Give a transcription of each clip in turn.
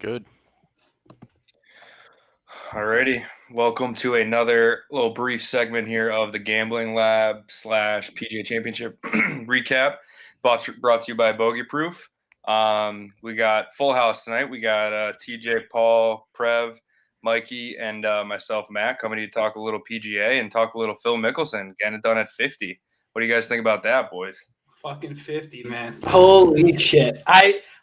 Good. Alrighty. Welcome to another little brief segment here of the Gambling Lab / PGA Championship Recap, brought to you by Bogey Proof. We got full house tonight. We got TJ, Paul, Prev, Mikey, and myself, Matt, coming to talk a little PGA and talk a little Phil Mickelson, getting it done at 50. What do you guys think about that, boys? Fucking 50, man. Holy shit.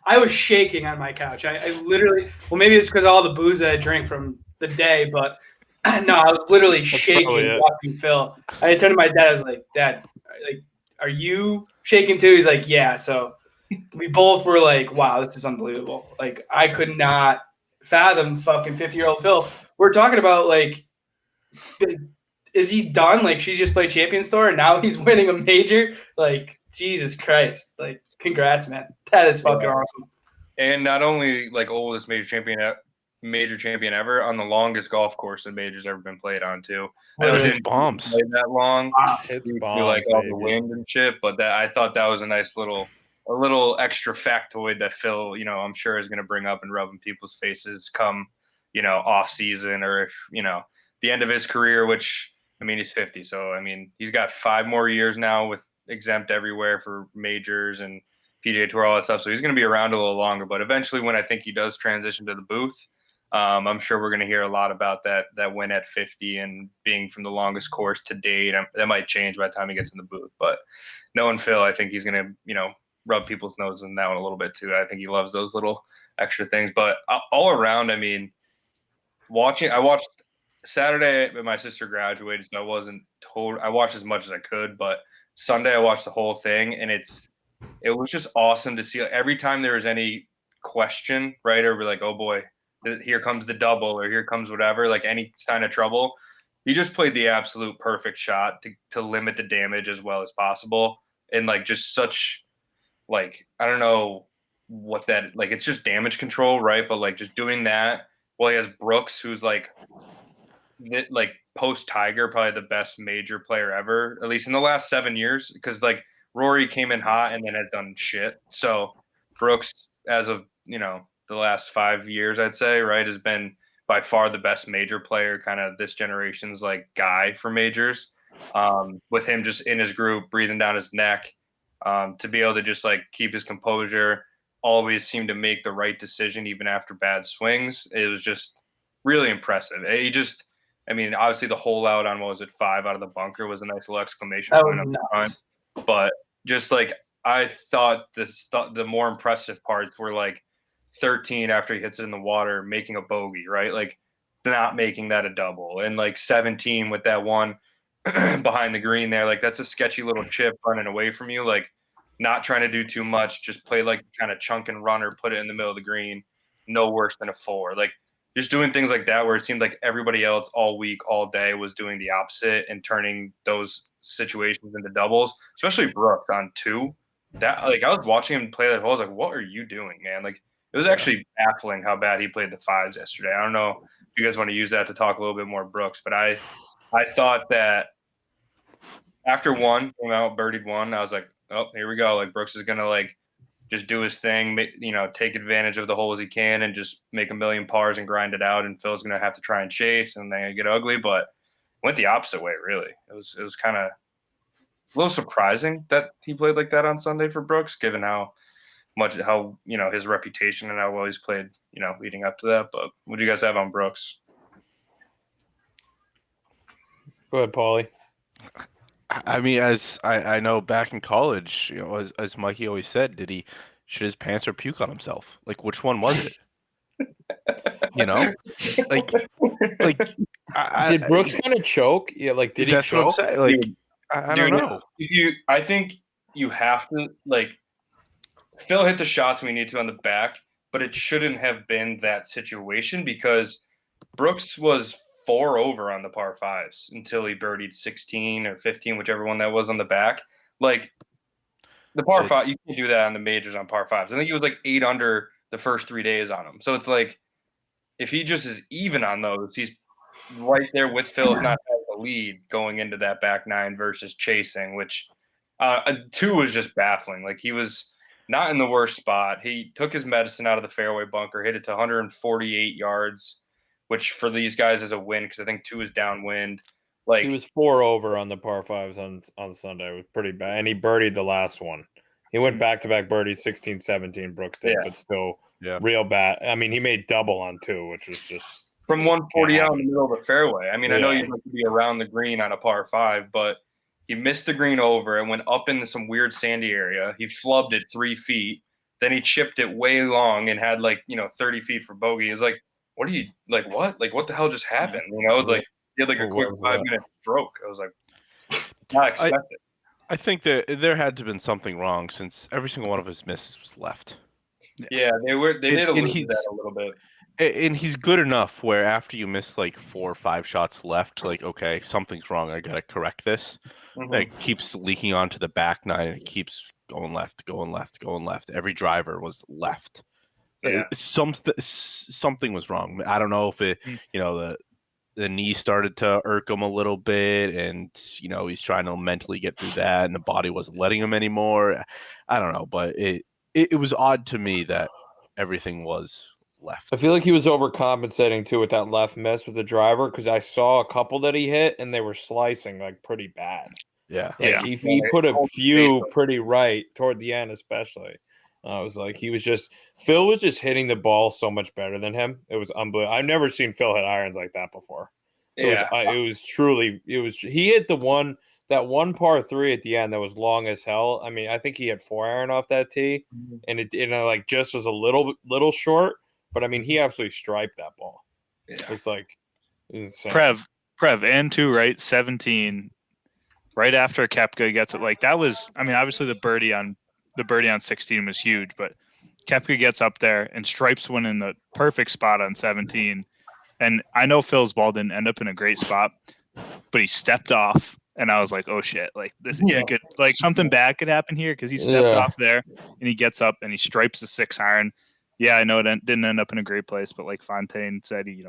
I was shaking on my couch. I literally, well, maybe it's because of all the booze that I drank from the day, but no, I was literally shaking watching Phil. I turned to my dad. I was like, Dad, are you shaking too? He's like, yeah. So we both were like, wow, this is unbelievable. Like, I could not fathom fucking 50-year-old Phil. We're talking about, like, is he done? Like, she just played Champions Tour and now he's winning a major? Like, Jesus Christ. Like, congrats, man. That is fucking awesome. And not only like oldest major champion ever, on the longest golf course the major's ever been played on too. I know it didn't play that long. It's bombs, like all the wind and shit, but I thought that was a nice little extra factoid that Phil, I'm sure is going to bring up and rub in people's faces come, off season, or if, the end of his career, which, I mean, he's 50. So, I mean, he's got 5 more years now with exempt everywhere for majors and PGA Tour, all that stuff. So he's going to be around a little longer. But eventually, when I think he does transition to the booth, I'm sure we're going to hear a lot about that win at 50 and being from the longest course to date. That might change by the time he gets in the booth. But knowing Phil, I think he's going to, rub people's noses in that one a little bit too. I think he loves those little extra things. But all around, I mean, I watched Saturday, but my sister graduated, so I wasn't told. I watched as much as I could, but Sunday I watched the whole thing, and it was just awesome to see. Every time there was any question, right, or we're like, oh boy, here comes the double, or here comes whatever, like any sign of trouble, he just played the absolute perfect shot to limit the damage as well as possible, and like just such, like, I don't know what that, like, it's just damage control, right? But like just doing that while he has Brooks, who's like post Tiger, probably the best major player ever, at least in the last 7 years, because like Rory came in hot and then has done shit. So Brooks, as of the last 5 years, I'd say, right, has been by far the best major player, kind of this generation's like guy for majors. With him just in his group, breathing down his neck, to be able to just like keep his composure, always seem to make the right decision even after bad swings. It was just really impressive. I mean, obviously the hole out on, what was it, 5 out of the bunker was a nice little exclamation point on the front. But just like, I thought the more impressive parts were like 13 after he hits it in the water, making a bogey, right? Like not making that a double, and like 17 with that one behind the green there. Like that's a sketchy little chip running away from you. Like not trying to do too much, just play like kind of chunk and runner, put it in the middle of the green, no worse than a 4. Like just doing things like that where it seemed like everybody else all week, all day was doing the opposite and turning those situations into doubles, especially Brooks on 2. That, like, I was watching him play that hole. I was like, what are you doing, man? Like, it was actually baffling how bad he played the 5s yesterday. I don't know if you guys want to use that to talk a little bit more Brooks, but I thought that after 1 came out, birdied 1, I was like, oh, here we go. Like, Brooks is going to, like, just do his thing, take advantage of the holes he can and just make a million pars and grind it out. And Phil's going to have to try and chase and then get ugly, but went the opposite way, really. It was kind of a little surprising that he played like that on Sunday for Brooks, given how his reputation and how well he's played, leading up to that. But what do you guys have on Brooks? Go ahead, Paulie. I mean, as I know, back in college, as Mikey always said, did he shit his pants or puke on himself? Like, which one was it? Did Brooks kind of choke? Yeah, like, did he choke? That's what I'm saying. Like, I don't know. I think you have to, like, Phil hit the shots we need to on the back, but it shouldn't have been that situation because Brooks was 4 over on the par 5s until he birdied 16 or 15, whichever one that was on the back. Like, the par 5, you can't do that on the majors on par 5s. I think he was like 8 under the first 3 days on them. So it's like, if he just is even on those, he's right there with Phil, if not the lead going into that back 9 versus chasing, which 2 was just baffling. Like, he was not in the worst spot. He took his medicine out of the fairway bunker, hit it to 148 yards, which for these guys is a win because I think 2 is downwind. Like He was 4 over on the par 5s on Sunday. It was pretty bad. And he birdied the last one. He went back-to-back birdies, 16, 17, Brooks did, but still real bad. I mean, he made double on 2, which was just from 140 out in the middle of the fairway. I mean, I know you'd like to be around the green on a par 5, but he missed the green over and went up into some weird sandy area. He flubbed it 3 feet. Then he chipped it way long and had 30 feet for bogey. It was like, what the hell just happened? You know, it was like he had a quick 5-minute stroke. I was like, not expected. I think that there had to have been something wrong since every single one of his misses was left. Yeah, they did allude to that a little bit. And he's good enough where after you miss 4 or 5 shots left, okay, something's wrong. I gotta correct this. It keeps leaking onto the back nine, and it keeps going left. Every driver was left. Yeah. Something was wrong. I don't know if it, the knee started to irk him a little bit, and he's trying to mentally get through that, and the body wasn't letting him anymore. I don't know, but it was odd to me that everything was left. I feel like he was overcompensating too with that left miss with the driver, because I saw a couple that he hit and they were slicing pretty bad. Yeah, He put a few pretty right toward the end, especially. I was like, Phil was just hitting the ball so much better than him. It was unbelievable. I've never seen Phil hit irons like that before. He hit that one par 3 at the end that was long as hell. I mean, I think he had 4 iron off that tee, and it just was a little short. But I mean, he absolutely striped that ball. Yeah. It's like insane. Prev and 2, right? 17, right after Koepka gets it. That was, I mean, obviously the birdie on 16 was huge, but Koepka gets up there and stripes one in the perfect spot on 17. And I know Phil's ball didn't end up in a great spot, but he stepped off, and I was like, oh shit, this could, something bad could happen here, because he stepped off there and he gets up and he stripes the 6 iron. Yeah, I know it didn't end up in a great place, but like Fontaine said, he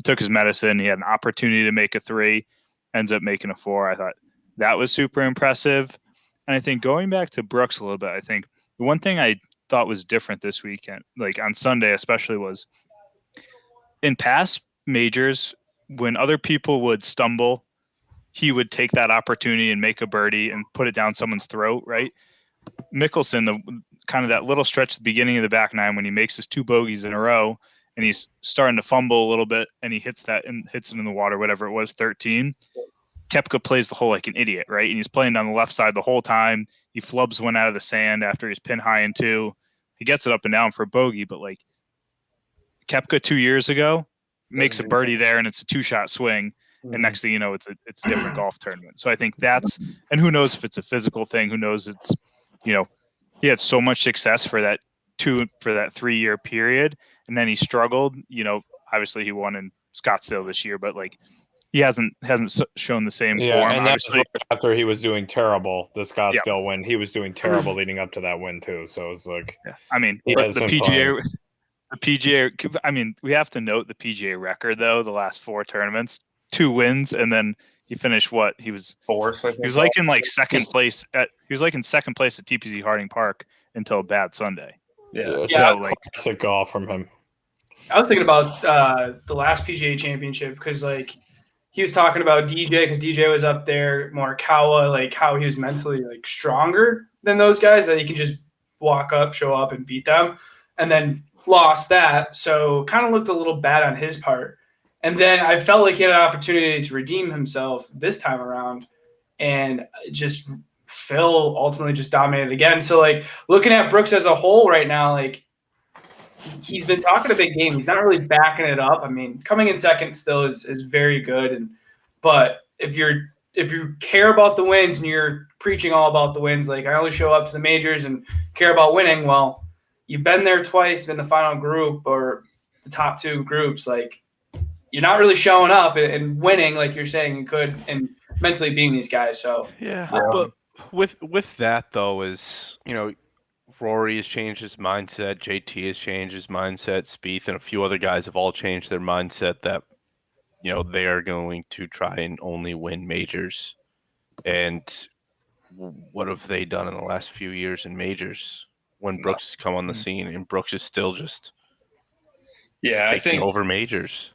took his medicine. He had an opportunity to make a 3, ends up making a 4. I thought that was super impressive. And I think going back to Brooks a little bit, I think the one thing I thought was different this weekend, on Sunday especially, was in past majors, when other people would stumble, he would take that opportunity and make a birdie and put it down someone's throat, right? Mickelson, kind of that little stretch at the beginning of the back nine when he makes his 2 bogeys in a row and he's starting to fumble a little bit and he hits it in the water, whatever it was, 13. Koepka plays the hole like an idiot, right? And he's playing on the left side the whole time. He flubs one out of the sand after he's pin high in 2. He gets it up and down for a bogey, but Koepka 2 years ago makes a birdie there and it's a 2-shot swing. And next thing you know, it's a different golf tournament. So I think and who knows if it's a physical thing, who knows it's, he had so much success for that 3-year period, and then he struggled. Obviously he won in Scottsdale this year, but he hasn't shown the same form. And that's after he was doing terrible. The Scottsdale win, he was doing terrible leading up to that win too. So it's I mean, but the PGA. I mean, we have to note the PGA record though. The last 4 tournaments, 2 wins, and then he finished what? He was 4th. He was in second place at TPC Harding Park until a bad Sunday. Yeah. So classic golf from him. I was thinking about the last PGA Championship because he was talking about DJ because DJ was up there, Morikawa, how he was mentally stronger than those guys, that he could just walk up, show up, and beat them, and then lost that. So kind of looked a little bad on his part. And then I felt like he had an opportunity to redeem himself this time around, and just Phil ultimately just dominated again. So looking at Brooks as a whole right now, he's been talking a big game. He's not really backing it up. I mean, coming in second still is very good. But if you care about the wins and you're preaching all about the wins, I only show up to the majors and care about winning. Well, you've been there twice in the final group or the top 2 groups. You're not really showing up and winning like you're saying you could, and mentally beating these guys. So but with that though is Rory has changed his mindset, JT has changed his mindset, Spieth and a few other guys have all changed their mindset that they are going to try and only win majors. And what have they done in the last few years in majors? when Brooks has come on the scene, and Brooks is still just I taking think over majors.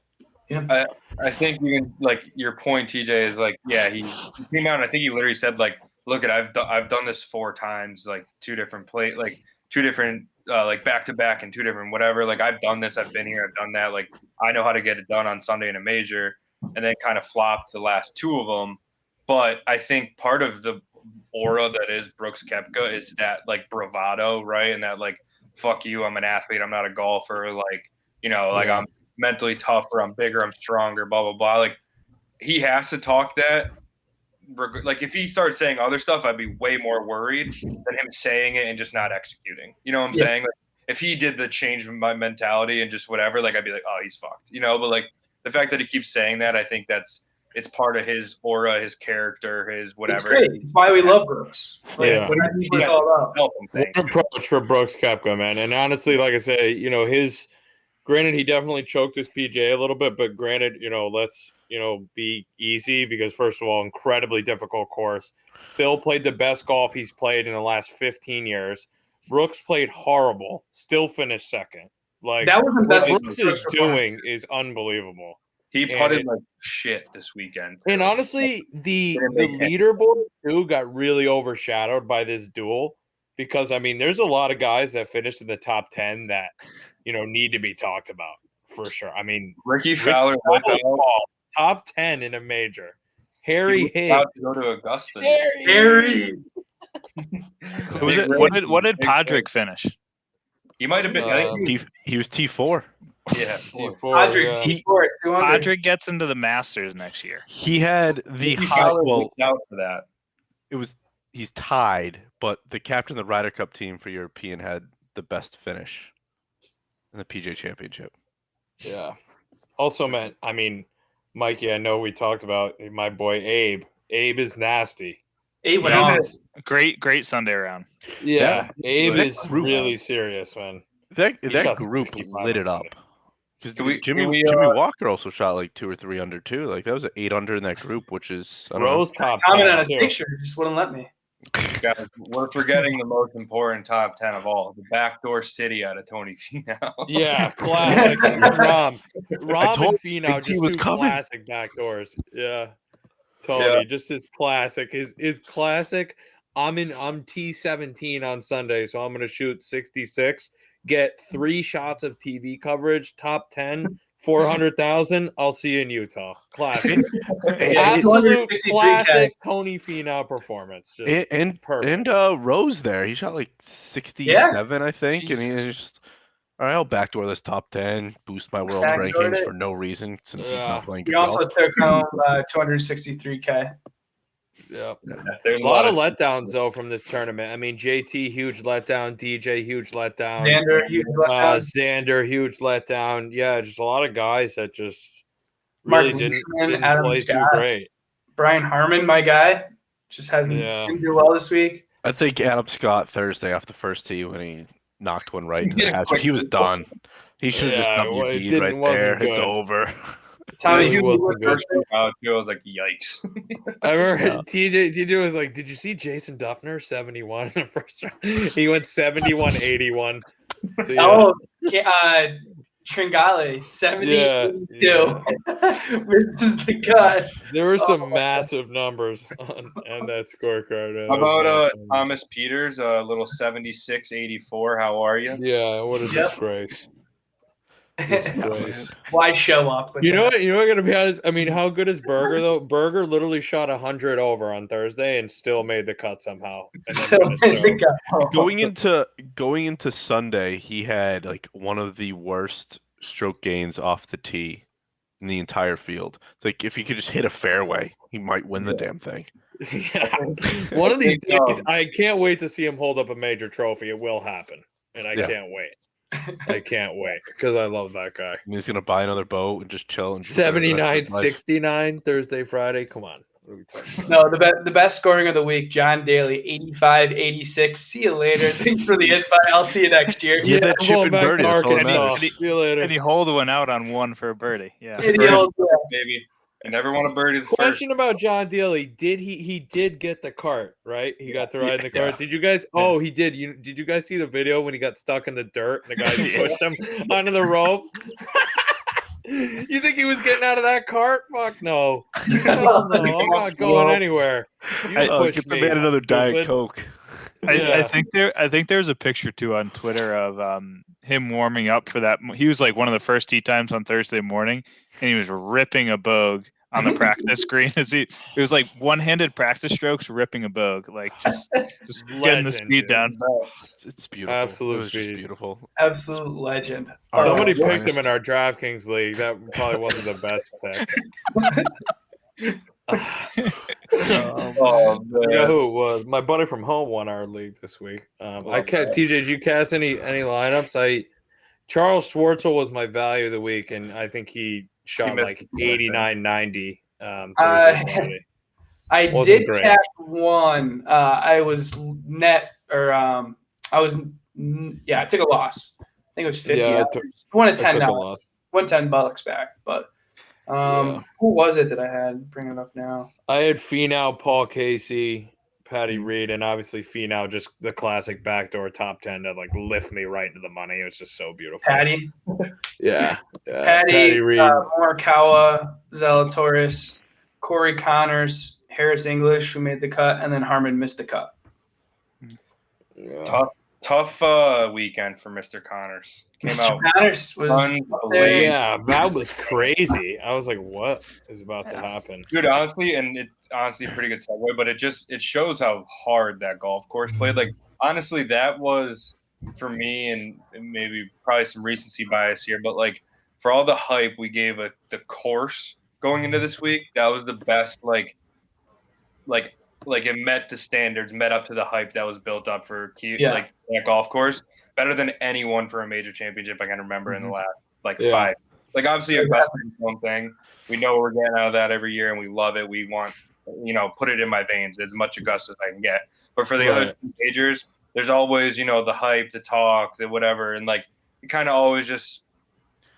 Yeah. I think you can, like, your point, TJ, is like, he came out and I think he literally said, like, look at I've done this 4 times, like 2 different like back to back and 2 different whatever. Like, I've done this, I've been here, I've done that. Like, I know how to get it done on Sunday in a major, and then kind of flopped the last 2 of them. But I think part of the aura that is Brooks Koepka is that, like, bravado, right? And that, like, fuck you, I'm an athlete, I'm not a golfer, like, like, I'm mentally tougher, I'm bigger, I'm stronger, blah blah blah. Like, he has to talk that. Like, if he starts saying other stuff, I'd be way more worried than him saying it and just not executing. You know what I'm saying? Like, if he did the change my mentality and just whatever, like, I'd be like, oh, he's fucked. But like, the fact that he keeps saying that, I think it's part of his aura, his character, his whatever. It's great. It's why we love Brooks. Like, Yeah. what it's all about. One approach for Brooks Koepka, man. And honestly, like I say, his granted, he definitely choked his PGA a little bit, but granted, let's, be easy because, first of all, incredibly difficult course. Phil played the best golf he's played in the last 15 years. Brooks played horrible, still finished second. Like, that was the best what Brooks is doing is unbelievable. He putted like shit this weekend. And honestly, the leaderboard, too, got really overshadowed by this duel because, I mean, there's a lot of guys that finished in the top 10 that, need to be talked about for sure. I mean, Ricky Fowler, top 10 in a major. Harry Higgs. About to go to Augusta. Harry. What did Padraig finish? He might have been. He was T4. Yeah, T4. Padraig gets into the Masters next year. He had the out for that. He's tied, but the captain of the Ryder Cup team for European had the best finish in the PGA Championship. Yeah. Also, man, I mean, Mikey, I know we talked about my boy Abe. Abe is nasty. Abe went off. Great Sunday round. Yeah, Abe is really serious, man. That group lit it up. Because Jimmy Walker also shot like 2 or 3 under too. Like, that was an 8 under in that group, which is Rose top. Comment on his picture, just wouldn't let me. Guys, we're forgetting the most important top 10 of all: the backdoor city out of Tony Finau. Yeah, classic. Rom and Finau, just was 2 coming. classic backdoors. Yeah, totally. Just his classic. His classic. I'm T17 on Sunday, so I'm gonna shoot 66. Get 3 shots of TV coverage, top 10, 400,000. I'll see you in Utah. Classic, absolute classic Tony Finau performance. Just and Rose there, he shot like 67, I think, Jesus. And he's just all right. I'll backdoor this top 10, boost my world rankings for no reason since he's not playing. He also took home 263K. Yeah, there's a lot of letdowns though from this tournament. I mean, JT huge letdown, DJ huge letdown, Xander huge letdown. Yeah, just a lot of guys that just really didn't play too great. Brian Harmon, my guy, just hasn't been too well this week. I think Adam Scott Thursday off the first tee when he knocked one right into the hazard, he was done. He should have just WD'd right there. Good. It's over. Tommy, I was like, yikes. I remember TJ was like, did you see Jason Duffner 71 in the first round? He went 71-81. So, Tringale 72. This is the cut. There were some massive numbers on that scorecard. How about Thomas Peters, a little 76-84? How are you? Yeah, what a disgrace. Why show up? You know what? I'm gonna be honest. I mean, how good is Berger though? Berger literally shot 100 over on Thursday and still made the cut somehow. Going into Sunday, he had like one of the worst stroke gains off the tee in the entire field. It's like if he could just hit a fairway, he might win the damn thing. Yeah, one of these days, I can't wait to see him hold up a major trophy. It will happen, and I can't wait. I can't wait because I love that guy. And he's gonna buy another boat and just chill. And 79-69 Thursday, Friday. Come on. No, the best scoring of the week, John Daly, 85-86. See you later. Thanks for the invite. I'll see you next year. Yeah, that chip and birdie. See you later. And he hold one out on one for a birdie. Yeah, baby. You never want to birdie the Question about John Daly. Did he did get the cart, right? He got to ride in the cart. Did you guys he did. Did you guys see the video when he got stuck in the dirt and the guys pushed him onto the rope? You think he was getting out of that cart? Fuck no. Hell no. I'm not going anywhere. You push me. Get the man another Diet Coke. I think there's a picture too on Twitter of him warming up for that. He was like one of the first tee times on Thursday morning, and he was ripping a bogue on the practice screen. It was like one-handed practice strokes, ripping a bogue, like just getting the speed down. It's beautiful. Absolute beautiful. Absolute legend. Somebody picked him in our DraftKings league. That probably wasn't the best pick. You know who it was? My buddy from home won our league this week. TJ, did you cast any lineups? Charles Schwartzel was my value of the week, and I think he shot like 89, 90. I did catch one. I was net, or I took a loss. I think it was 50. I won a $10. Won $10 back, but. Who was it that I had? Bring it up now. I had Finau, Paul Casey, Patty Reed, and obviously Finau, just the classic backdoor top 10 to like lift me right into the money. It was just so beautiful. Patty. Yeah. Patty Reed, Morikawa, Zalatoris, Corey Connors, Harris English, who made the cut, and then Harmon missed the cut. Yeah. Tough weekend for Mr. Connors. Mr. Connors was that was crazy. I was like, what is about to happen? Dude, honestly, and it's honestly a pretty good segue, but it shows how hard that golf course played. Like, honestly, that was, for me, and maybe probably some recency bias here, but like, for all the hype we gave the course going into this week, that was the best, like it met the standards, met up to the hype that was built up for like that golf course. Better than anyone for a major championship I can remember in the last 5. Like, obviously, Augusta is one thing. We know we're getting out of that every year, and we love it. We want, put it in my veins as much Augusta as I can get. But for the other majors, there's always, the hype, the talk, the whatever, and like it kind of always just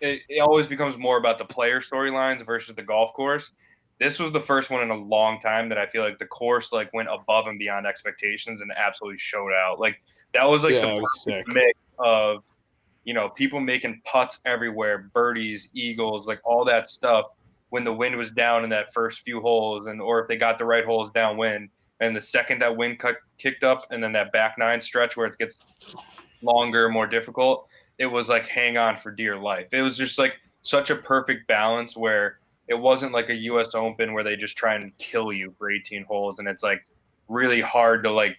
it always becomes more about the player storylines versus the golf course. This was the first one in a long time that I feel like the course like went above and beyond expectations and absolutely showed out. Like, that was like the perfect mix of, people making putts everywhere, birdies, eagles, like all that stuff when the wind was down in that first few holes, or if they got the right holes downwind. And the second that wind kicked up, and then that back nine stretch where it gets longer, more difficult, it was like hang on for dear life. It was just like such a perfect balance where it wasn't like a U.S. Open where they just try and kill you for 18 holes, and it's like really hard to like,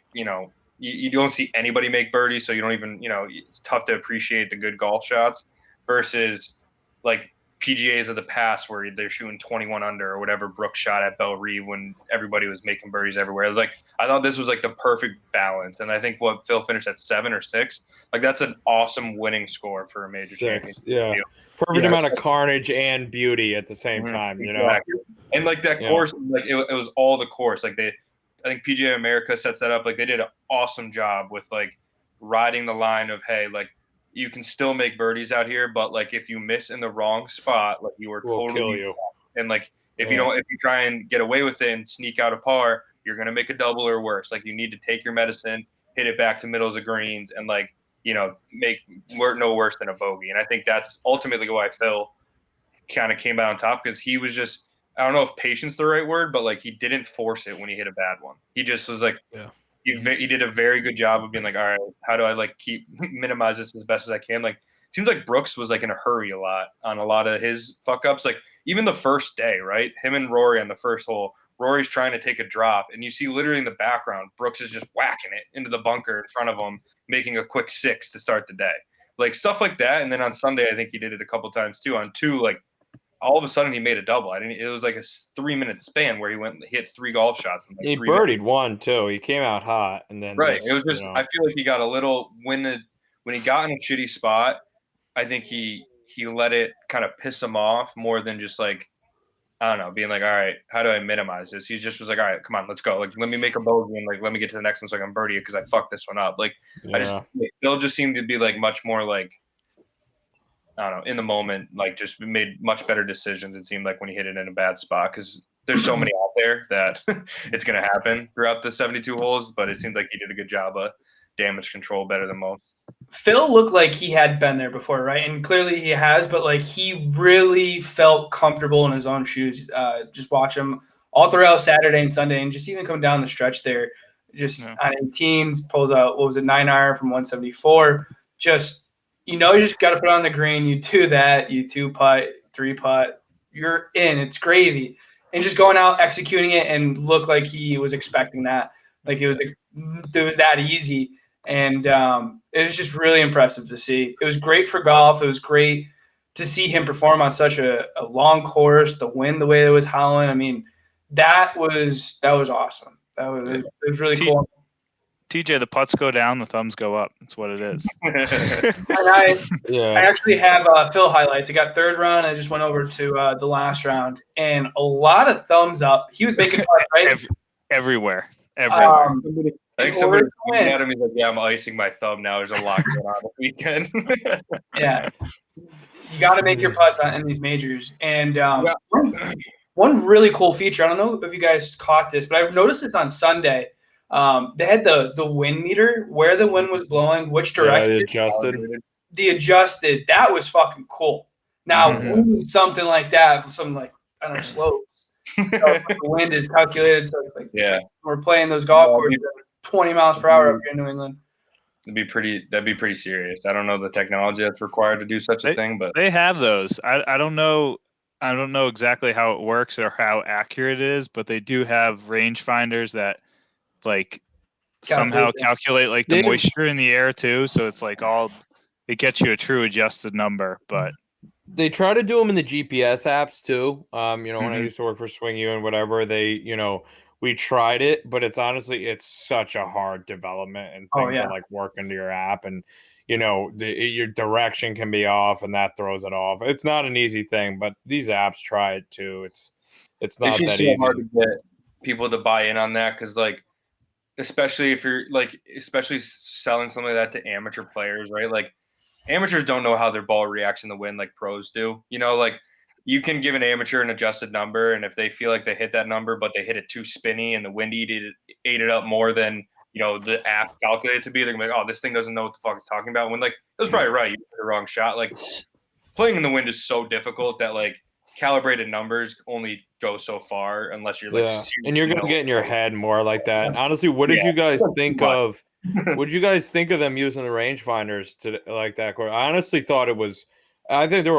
you don't see anybody make birdies, so you don't even, it's tough to appreciate the good golf shots versus like PGAs of the past where they're shooting 21 under or whatever Brooks shot at Belle Reve when everybody was making birdies everywhere. Like, I thought this was like the perfect balance. And I think what Phil finished at 7 or 6, like that's an awesome winning score for a major championship. Yeah. Perfect amount of carnage and beauty at the same time, Exactly. And like that course, like it was all the course. Like I think PGA America sets that up. Like, they did an awesome job with like riding the line of, hey, like you can still make birdies out here, but like if you miss in the wrong spot, like you are totally kill you. And like if you try and get away with it and sneak out a par, you're gonna make a double or worse. Like, you need to take your medicine, hit it back to middles of greens, and like make no worse than a bogey. And I think that's ultimately why Phil kind of came out on top, because he was just, I don't know if patience is the right word, but like he didn't force it when he hit a bad one. He just was like, he did a very good job of being like, all right, how do I like minimize this as best as I can? Like, it seems like Brooks was like in a hurry a lot on a lot of his fuck ups. Like, even the first day, right? Him and Rory on the first hole, Rory's trying to take a drop, and you see literally in the background, Brooks is just whacking it into the bunker in front of him, making a quick 6 to start the day. Like, stuff like that. And then on Sunday, I think he did it a couple times too. On 2, like, all of a sudden he made a double. It was like a 3-minute span where he hit 3 golf shots. In like he 3 birdied minutes. 1 too. He came out hot, and then it was just I feel like he got a little when he got in a shitty spot. I think he let it kind of piss him off more than just like, I don't know, being like, all right, how do I minimize this? He just was like, all right, come on, let's go. Like, let me make a bogey and like let me get to the next one so I can birdie it because I fucked this one up. Like, they'll just seem to be like much more like, I don't know, in the moment, like just made much better decisions. It seemed like when he hit it in a bad spot, because there's so many out there that it's going to happen throughout the 72 holes. But it seemed like he did a good job of damage control, better than most. Phil looked like he had been there before, right? And clearly he has, but like he really felt comfortable in his own shoes. Just watch him all throughout Saturday and Sunday, and just even come down the stretch there. Just on 18s, pulls out, what was it, 9-iron from 174. Just, you just got to put on the green. You do that, you 2-putt, 3-putt, you're in. It's gravy. And just going out, executing it, and look like he was expecting that. Like it was that easy. And it was just really impressive to see. It was great for golf. It was great to see him perform on such a long course, the wind, the way it was howling. I mean, that was awesome. It was really cool. TJ, the putts go down, the thumbs go up. That's what it is. I actually have Phil highlights. I got third round. I just went over to the last round, and a lot of thumbs up. He was making fun, right? Everywhere. I think somebody tweeted at him. He's like, "Yeah, I'm icing my thumb now. There's a lot going on this weekend." Yeah, you got to make your putts in these majors. And one really cool feature. I don't know if you guys caught this, but I noticed this on Sunday. They had the wind meter, where the wind was blowing, which direction. The adjusted. That was fucking cool. Now, we need something like that, something like, I don't know, slopes. The wind is calculated. So we're playing those golf courses at 20 miles per hour up here in New England. That'd be pretty serious. I don't know the technology that's required to do such a thing, but they have those. I don't know exactly how it works or how accurate it is, but they do have rangefinders that like somehow calculate like the moisture in the air too. So it's like it gets you a true adjusted number, but they try to do them in the GPS apps too. When I used to work for Swing U and whatever, we tried it, but it's such a hard development and thing to like work into your app, and your direction can be off, and that throws it off. It's not an easy thing, but these apps try it too. It's not that easy. Hard to get people to buy in on that, because like, especially if you're like, especially selling something like that to amateur players, right? Like, amateurs don't know how their ball reacts in the wind like pros do. Like you can give an amateur an adjusted number, and if they feel like they hit that number, but they hit it too spinny and the wind ate it up more than the app calculated to be, they're gonna be like, oh, this thing doesn't know what the fuck it's talking about. When like, that's probably right, you hit the wrong shot. Like, playing in the wind is so difficult that like calibrated numbers only go so far unless you're like, and you're gonna get in your head more like that. And honestly, what did you guys think of? What did you guys think of them using the rangefinders to like that? I honestly thought it was. I think there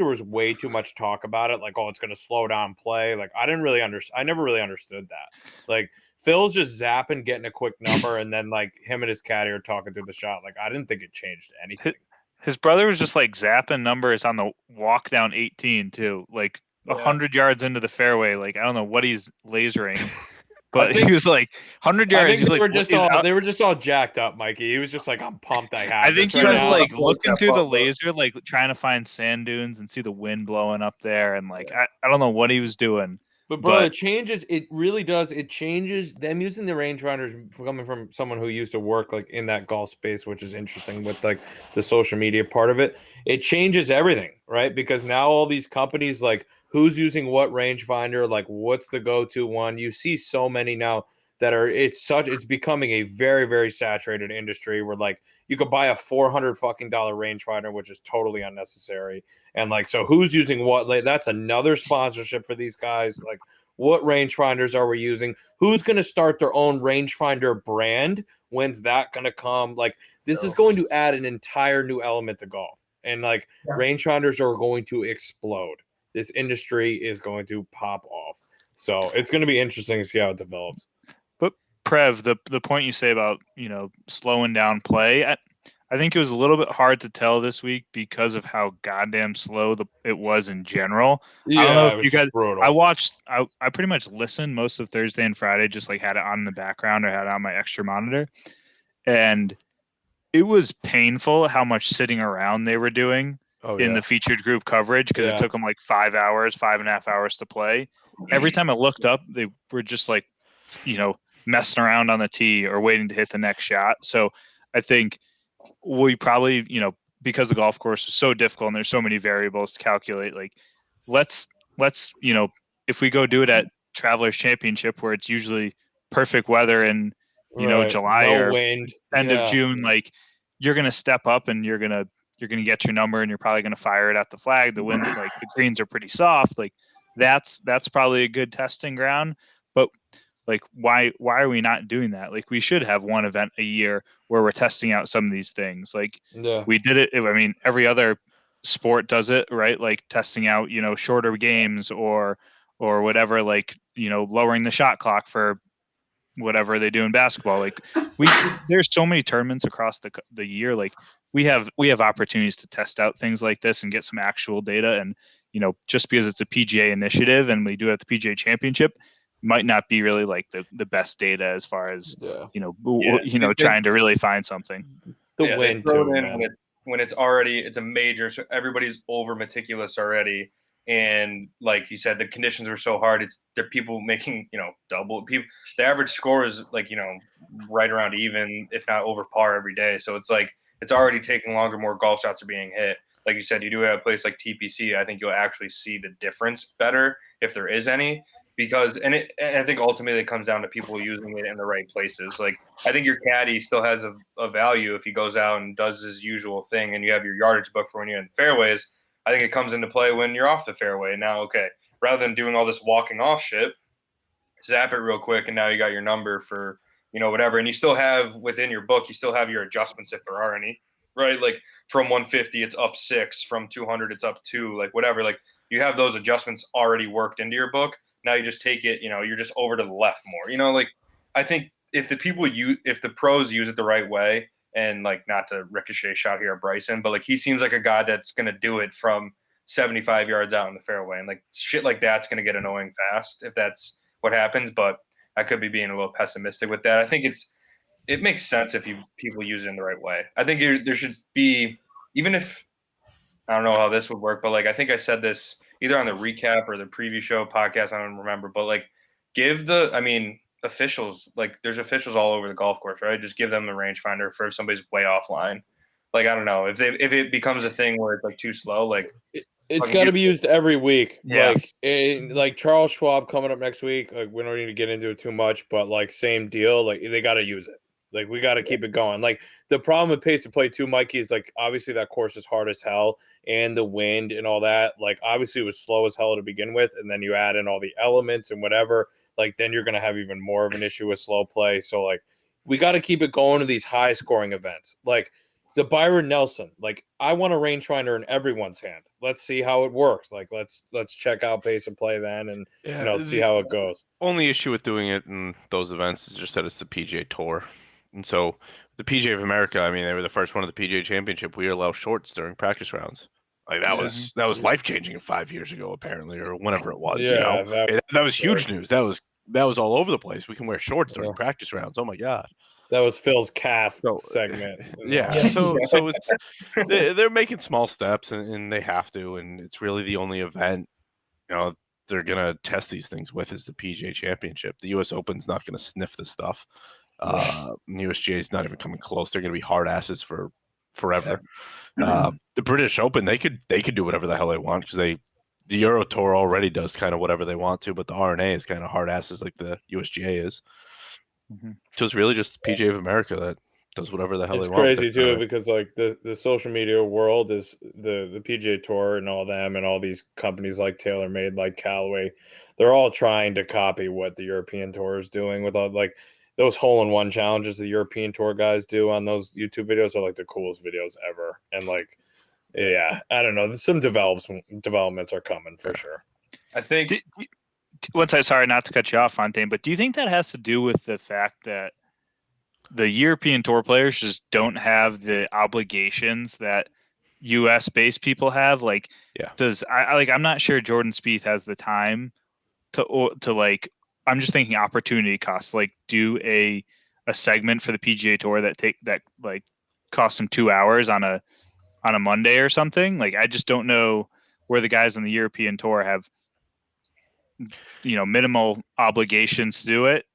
was way too much talk about it. Like, oh, it's going to slow down play. Like, I never really understood that. Like, Phil's just zapping, getting a quick number, and then like him and his caddy are talking through the shot. Like, I didn't think it changed anything. His brother was just like zapping numbers on the walk down 18 too, like 100 yards into the fairway. Like, I don't know what he's lasering. But he was like 100 yards. I think they were just all jacked up, Mikey. He was just like, I'm pumped. I think he was like looking through the laser, like trying to find sand dunes and see the wind blowing up there. And like, I don't know what he was doing. But bro, it changes. It really does. It changes them using the rangefinders, coming from someone who used to work like in that golf space, which is interesting with like the social media part of it. It changes everything, right? Because now all these companies, like, who's using what rangefinder, like what's the go-to one? You see so many now that it's becoming a very, very saturated industry where like you could buy a $400 fucking rangefinder, which is totally unnecessary. And like, so who's using what? Like, that's another sponsorship for these guys. Like, what rangefinders are we using? Who's going to start their own rangefinder brand? When's that going to come? Like, this is going to add an entire new element to golf. And like, rangefinders are going to explode. This industry is going to pop off. So it's going to be interesting to see how it develops. But Prev, the point you say about, slowing down play, I think it was a little bit hard to tell this week because of how goddamn slow it was in general. Yeah, I don't know if you guys, brutal. I pretty much listened most of Thursday and Friday, just like had it on in the background or had it on my extra monitor. And it was painful how much sitting around they were doing in the featured group coverage, because it took them like 5.5 hours to play. Every time I looked up, they were just like, messing around on the tee or waiting to hit the next shot. So I think we probably, because the golf course is so difficult and there's so many variables to calculate, like let's if we go do it at Travelers Championship where it's usually perfect weather in July no or wind, end of June, like you're gonna step up and you're gonna get your number and you're probably gonna fire it at the flag. The wind, like the greens are pretty soft, like that's probably a good testing ground. But like why are we not doing that? Like we should have one event a year where we're testing out some of these things. Like we did it. I mean, every other sport does it, right? Like testing out, shorter games or whatever, like, lowering the shot clock for whatever they do in basketball. Like there's so many tournaments across the year. Like we have opportunities to test out things like this and get some actual data. And, just because it's a PGA initiative and we do it at the PGA Championship might not be really like the best data as far as, trying to really find something. The wind too, man. When it's already, it's a major, so everybody's over meticulous already. And like you said, the conditions were so hard. There are people making, double people. The average score is like, right around even, if not over par every day. So it's like, it's already taking longer, more golf shots are being hit. Like you said, you do have a place like TPC. I think you'll actually see the difference better if there is any, because, and I think ultimately it comes down to people using it in the right places. Like I think your caddy still has a value if he goes out and does his usual thing and you have your yardage book for when you're in fairways. I think it comes into play when you're off the fairway. Now, okay, rather than doing all this walking off shit, zap it real quick, and now you got your number for, whatever. And you still have, within your book, you still have your adjustments if there are any, right? Like from 150, it's up 6. From 200, it's up 2, like whatever. Like you have those adjustments already worked into your book. Now you just take it, you're just over to the left more. Like I think if the pros use it the right way, and like not to ricochet shot here at Bryson, but like he seems like a guy that's going to do it from 75 yards out in the fairway. And like shit like that's going to get annoying fast if that's what happens. But I could be being a little pessimistic with that. I think it makes sense if people use it in the right way. I think there should be, even if, I don't know how this would work, but like I think I said this either on the recap or the preview show podcast, I don't remember, but like officials, like there's officials all over the golf course, right? Just give them the rangefinder for if somebody's way offline. Like I don't know if it becomes a thing where it's like too slow, like it's got to be used every week. Yeah. Like Charles Schwab coming up next week. Like we don't need to get into it too much, but like same deal. Like they got to use it. Like we got to keep it going. Like the problem with pace of play too, Mikey, is like obviously that course is hard as hell, and the wind and all that. Like obviously it was slow as hell to begin with, and then you add in all the elements and whatever. Like then you're going to have even more of an issue with slow play. So like we got to keep it going to these high scoring events. Like the Byron Nelson, like I want a rangefinder in everyone's hand. Let's see how it works. Like let's check out pace and play then, and see how it goes. Only issue with doing it in those events is just that it's the PGA Tour, and so the PGA of America. I mean, they were the first one of the PGA Championship. We allow shorts during practice rounds. Like that was life changing 5 years ago, apparently, or whenever it was. Yeah, that was huge news. That was all over the place. We can wear shorts during practice rounds. Oh my god. That was Phil's calf segment. Yeah. So it's they're making small steps and they have to, and it's really the only event, they're gonna test these things with is the PGA Championship. The US Open's not gonna sniff this stuff. USGA is not even coming close. They're gonna be hard asses for forever. The British Open, they could do whatever the hell they want because the Euro Tour already does kind of whatever they want to, but the RNA is kind of hard asses like the USGA is. So it's really just the PGA of America that does whatever the hell they want. It's crazy too because like the social media world is the PGA Tour and all them and all these companies like TaylorMade, like Callaway, they're all trying to copy what the European Tour is doing with all like those hole-in-one challenges the European Tour guys do on those YouTube videos are like the coolest videos ever. And like, yeah, I don't know. Some developments are coming for sure. I think. Sorry not to cut you off, Fontaine, but do you think that has to do with the fact that the European Tour players just don't have the obligations that US-based people have? Like, I'm not sure Jordan Spieth has the time to like. I'm just thinking opportunity costs. Like, do a segment for the PGA Tour that costs him 2 hours on a Monday or something. Like, I just don't know where the guys on the European Tour have minimal obligations to do it.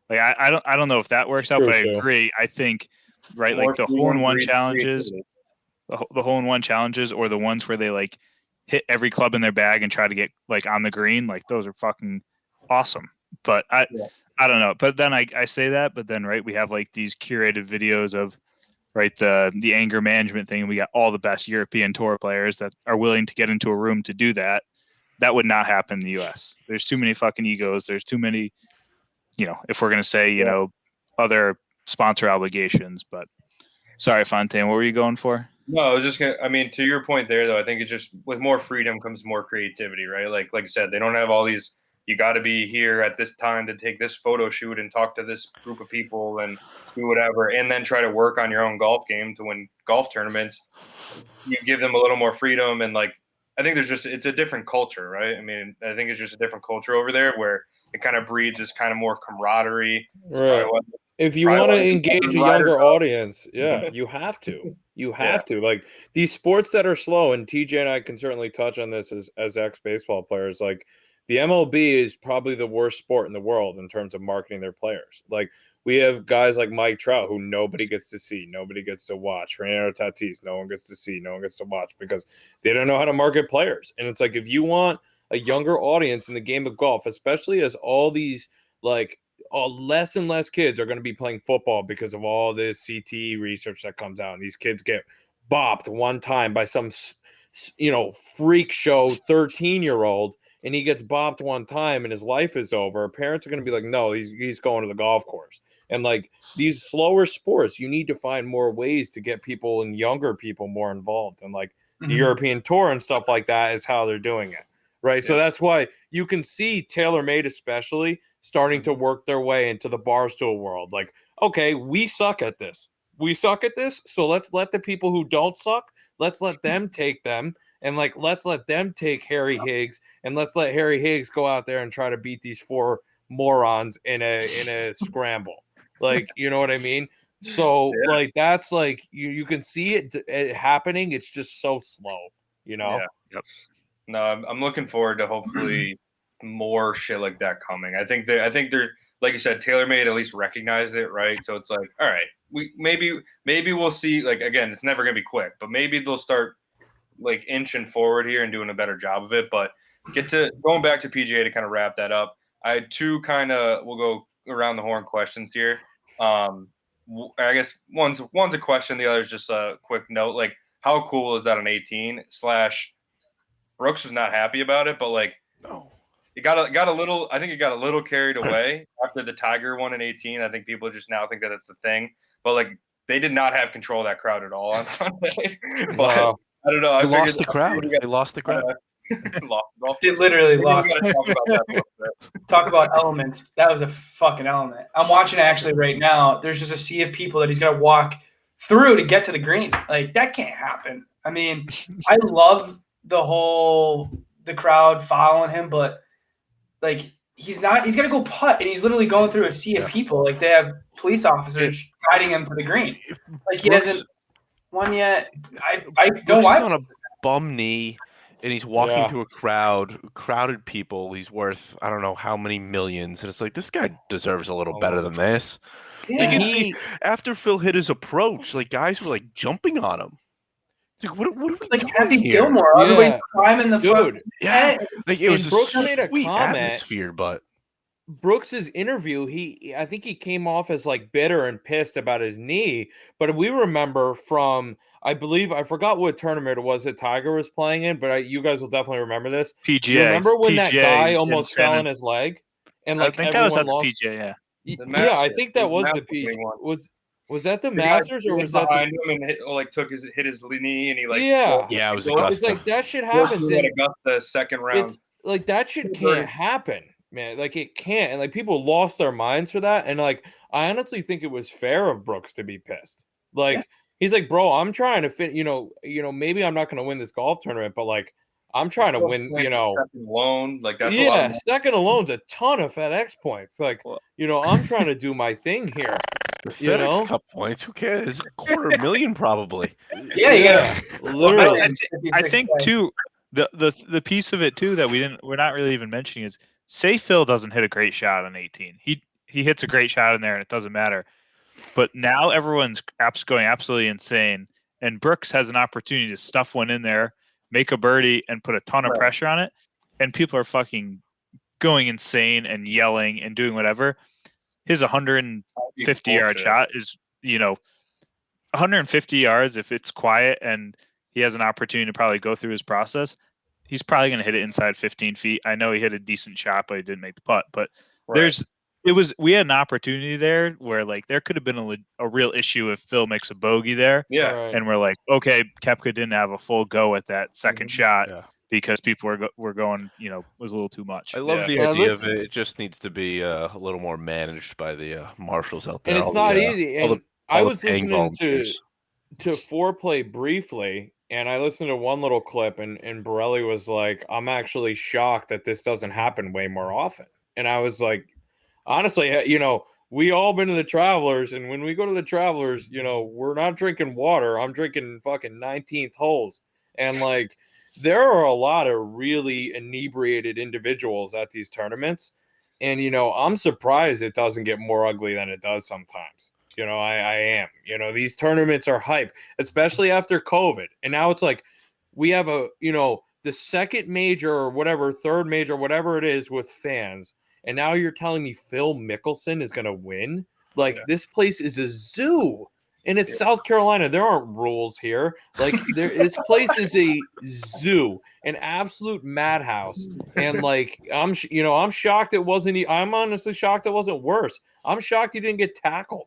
Like I don't know if that works out, but I agree. I think like the hole-in-one challenges. the hole-in-one challenges, or the ones where they like hit every club in their bag and try to get like on the green. Like those are fucking awesome. But I don't know. But then I say that, but then right, we have like these curated videos of right the anger management thing. We got all the best European tour players that are willing to get into a room to do that. That would not happen in the US. There's too many fucking egos. There's too many, if we're gonna say, other sponsor obligations. But sorry, Fontaine, what were you going for? No, I was just gonna. I mean, to your point there, though, I think it's just with more freedom comes more creativity, right? Like I said, they don't have all these. You got to be here at this time to take this photo shoot and talk to this group of people and do whatever, and then try to work on your own golf game to win golf tournaments. You give them a little more freedom, and like I think it's a different culture, right? I mean, I think it's just a different culture over there where it kind of breeds this kind of more camaraderie. Right. If you want to engage a younger audience, you have to. You have to. Like these sports that are slow, and TJ and I can certainly touch on this as ex-baseball players. Like the MLB is probably the worst sport in the world in terms of marketing their players. Like we have guys like Mike Trout who nobody gets to see, nobody gets to watch. Fernando Tatis, no one gets to see, no one gets to watch because they don't know how to market players. And it's like if you want a younger audience in the game of golf, especially as all these like less and less kids are going to be playing football because of all this CTE research that comes out. And these kids get bopped one time by some, freak show 13-year-old, and he gets bopped one time and his life is over. Parents are going to be like, no, he's going to the golf course. And like these slower sports, you need to find more ways to get people and younger people more involved. And like the European Tour and stuff like that is how they're doing it. Right. Yeah. So that's why you can see TaylorMade especially starting to work their way into the Barstool world. Like, okay, we suck at this. So let's let the people who don't suck, let's let them take them. And like, let's let them take Harry Higgs, and let's let Harry Higgs go out there and try to beat these four morons in a scramble. Like, you know what I mean? So like, that's like, you can see it happening. It's just so slow, Yeah. Yep. No, I'm looking forward to hopefully more shit like that coming. I think they're like you said, TaylorMade at least recognized it, right? So it's like, all right, we maybe we'll see. Like again, it's never gonna be quick, but maybe they'll start like inching forward here and doing a better job of it. But going back to PGA to kind of wrap that up. I had two we'll go around the horn questions here. I guess one's a question, the other's just a quick note. Like, how cool is that on 18 / Brooks was not happy about it, but like, it got a little. I think it got a little carried away after the Tiger one in 18. I think people just now think that it's the thing, but like they did not have control of that crowd at all on Sunday. But I don't know. They lost the crowd. They lost the crowd. They literally lost. Talk about elements. That was a fucking element. I'm watching it actually right now. There's just a sea of people that he's got to walk through to get to the green. Like that can't happen. I mean, I love the crowd following him, but like he's got to go putt, and he's literally going through a sea of people. Like they have police officers guiding him to the green. Like he hasn't won yet. I know why. He's on a bum knee, and he's walking through crowded people. He's worth I don't know how many millions, and it's like this guy deserves a little better than this. Yeah. You can see after Phil hit his approach, like guys were like jumping on him. Like, what are we like doing Happy here? Gilmore, everybody's climbing the front. Yeah, like it was Brooks a made a sweet comment. atmosphere, but Brooks's interview, I think he came off as like bitter and pissed about his knee. But we remember from, I forgot what tournament it was that Tiger was playing in, but you guys will definitely remember this. PGA. You remember when that guy almost fell in in his leg, and like I think that was at the PGA. Yeah, I think that was the PGA. Was that the Masters or was that behind him and hit his knee and he like it was Augusta. It's like that shit happens in Augusta second round. It's like that shit can't happen, man. Like it can't, and like people lost their minds for that. And like I honestly think it was fair of Brooks to be pissed. Like he's like, bro, I'm trying to fit. Maybe I'm not going to win this golf tournament, but like I'm trying to win. Second alone, like that's second alone's a ton of FedEx points. Like I'm trying to do my thing here. The FedEx Cup points, who cares? $250,000 probably. Yeah. Literally. I think too the piece of it too that we're not really even mentioning is say Phil doesn't hit a great shot on 18. He hits a great shot in there and it doesn't matter. But now everyone's going absolutely insane and Brooks has an opportunity to stuff one in there, make a birdie, and put a ton of pressure on it, and people are fucking going insane and yelling and doing whatever. His 150-yard shot is, 150 yards. If it's quiet and he has an opportunity to probably go through his process, he's probably going to hit it inside 15 feet. I know he hit a decent shot, but he didn't make the putt. But we had an opportunity there where like there could have been a real issue if Phil makes a bogey there. Yeah. Right. And we're like, okay, Koepka didn't have a full go at that second shot because people were going, was a little too much. I love the idea of it. It just needs to be a little more managed by the marshals out there. And it's not easy. And I was listening to Foreplay briefly, and I listened to one little clip, and Borelli was like, I'm actually shocked that this doesn't happen way more often. And I was like, honestly, we all been to the Travelers, and when we go to the Travelers, we're not drinking water. I'm drinking fucking 19th holes. And like, there are a lot of really inebriated individuals at these tournaments. And, I'm surprised it doesn't get more ugly than it does sometimes. I am. These tournaments are hype, especially after COVID. And now it's like we have the second major or whatever, third major, whatever it is with fans. And now you're telling me Phil Mickelson is going to win? Like, this place is a zoo. And it's South Carolina. There aren't rules here. Like, this place is a zoo, an absolute madhouse. And like, I'm shocked it wasn't. I'm honestly shocked it wasn't worse. I'm shocked he didn't get tackled.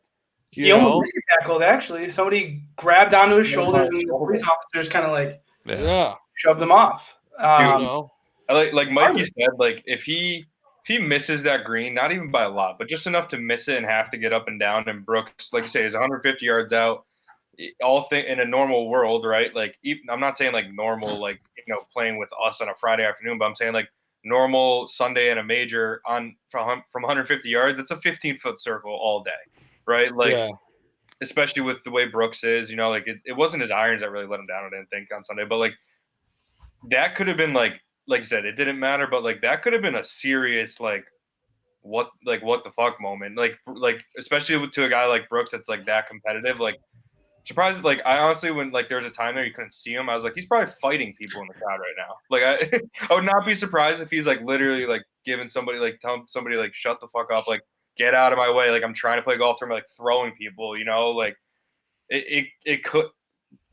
He almost did get tackled. Actually, somebody grabbed onto his shoulders, and the police officers kind of like shoved him off. Like Mikey said, like if he misses that green, not even by a lot, but just enough to miss it and have to get up and down. And Brooks, like you say, is 150 yards out. In a normal world, right? Like, I'm not saying like normal, like playing with us on a Friday afternoon, but I'm saying like normal Sunday in a major from 150 yards. That's a 15-foot circle all day, right? Like, especially with the way Brooks is, like it wasn't his irons that really let him down, I didn't think, on Sunday, but like that could have been like you said, it didn't matter, but like that could have been a serious what the fuck moment, like especially to a guy like Brooks that's like that competitive. Like, surprised, like I honestly, when like there was a time there you couldn't see him, I was like, he's probably fighting people in the crowd right now. Like I would not be surprised if he's like literally like giving somebody, like telling somebody like shut the fuck up, like get out of my way, like I'm trying to play golf tournament, like throwing people, like it could.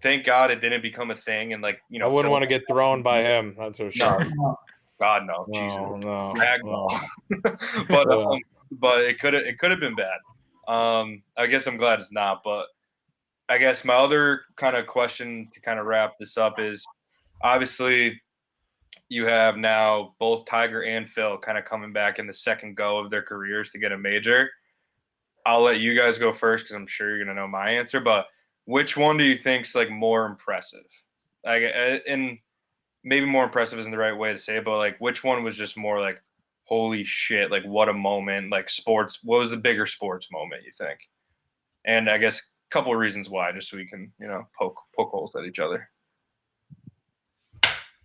Thank God it didn't become a thing, and like I wouldn't want to get thrown by him. That's for sure. No. God no, Jesus, no. But it could have been bad. I guess I'm glad it's not. But I guess my other kind of question to kind of wrap this up is, obviously, you have now both Tiger and Phil kind of coming back in the second go of their careers to get a major. I'll let you guys go first because I'm sure you're gonna know my answer, but which one do you think's like more impressive? And maybe more impressive isn't the right way to say it, but like which one was just more like, holy shit, like what a moment, like sports, what was the bigger sports moment, you think? And I guess a couple of reasons why, just so we can, poke holes at each other.